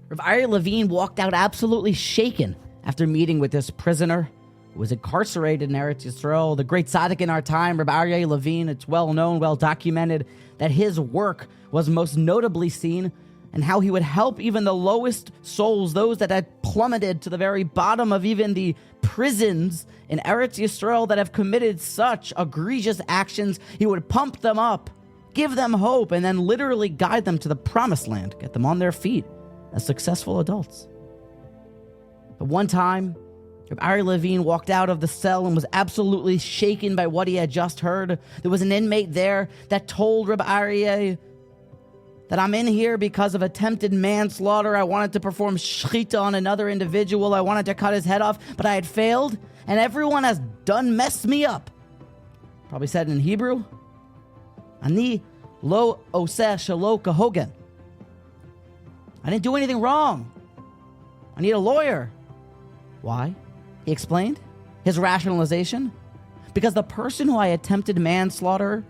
Reb Aryeh Levine walked out absolutely shaken after meeting with this prisoner who was incarcerated in Eretz Yisrael. The great tzaddik in our time, Reb Aryeh Levine, it's well known, well documented that his work was most notably seen and how he would help even the lowest souls, those that had plummeted to the very bottom of even the prisons in Eretz Yisrael that have committed such egregious actions. He would pump them up, give them hope, and then literally guide them to the promised land, get them on their feet as successful adults. But one time, Reb Aryeh Levine walked out of the cell and was absolutely shaken by what he had just heard. There was an inmate there that told Reb Aryeh that I'm in here because of attempted manslaughter. I wanted to perform shechita on another individual. I wanted to cut his head off, but I had failed, and everyone has done messed me up. Probably said in Hebrew, Ani lo oseh shelo kahogen. I didn't do anything wrong. I need a lawyer. Why? He explained his rationalization. Because the person who I attempted manslaughter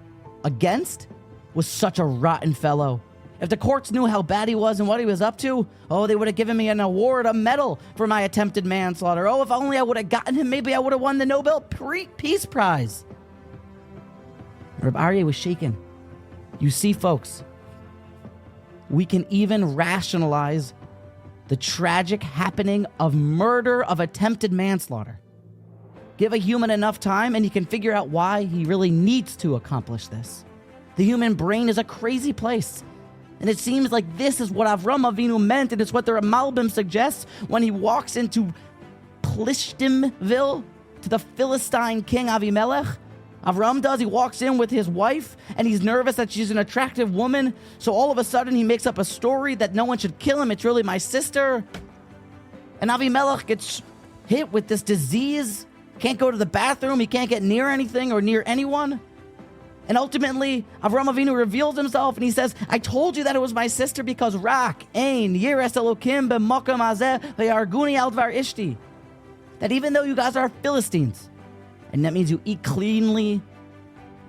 against was such a rotten fellow. If the courts knew how bad he was and what he was up to, they would have given me an award, a medal for my attempted manslaughter. If only I would have gotten him, maybe I would have won the Nobel Peace Prize. Reb Aryeh was shaken. You see, folks, we can even rationalize the tragic happening of murder, of attempted manslaughter. Give a human enough time and you can figure out why he really needs to accomplish this. The human brain is a crazy place. And it seems like this is what Avram Avinu meant, and it's what the Malbim suggests when he walks into Plishtimville to the Philistine king Avimelech. Avram does, he walks in with his wife, and he's nervous that she's an attractive woman, so all of a sudden he makes up a story that no one should kill him, it's really my sister. And Avimelech gets hit with this disease, can't go to the bathroom, he can't get near anything or near anyone. And ultimately, Avram Avinu reveals himself and he says, I told you that it was my sister because Rak, Ein, Yiras Elokim, B'Makam Hazeh, Ve'Yarguni Al Dvar Ishti. That even though you guys are Philistines, and that means you eat cleanly,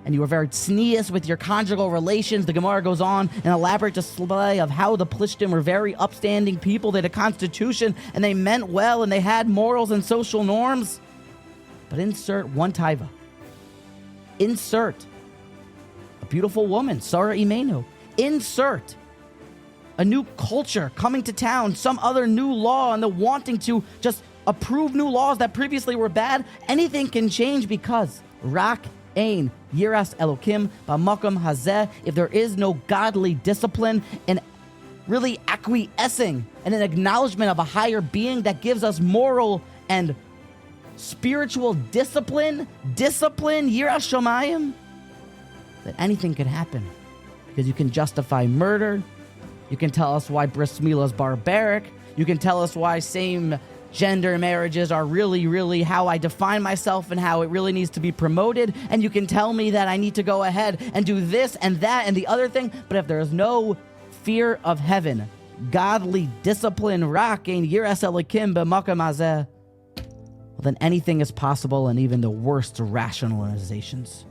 and you are very tznius with your conjugal relations. The Gemara goes on an elaborate display of how the Plishtim were very upstanding people. They had a constitution, and they meant well, and they had morals and social norms. But insert one taiva. Insert a beautiful woman, Sarah Imenu. Insert a new culture coming to town, some other new law, and the wanting to just approve new laws that previously were bad. Anything can change because Rak Ein Yiras Elokim B'Makam Hazeh. If there is no godly discipline and really acquiescing and an acknowledgement of a higher being that gives us moral and spiritual discipline, Yiras Shamayim, that anything could happen. Because you can justify murder. You can tell us why bris milah is barbaric. You can tell us why same-gender marriages are really how I define myself and how it really needs to be promoted. And you can tell me that I need to go ahead and do this and that and the other thing. But if there is no fear of heaven, godly discipline, rak ein yiras elokim b'makam hazeh, well, then anything is possible, and even the worst rationalizations.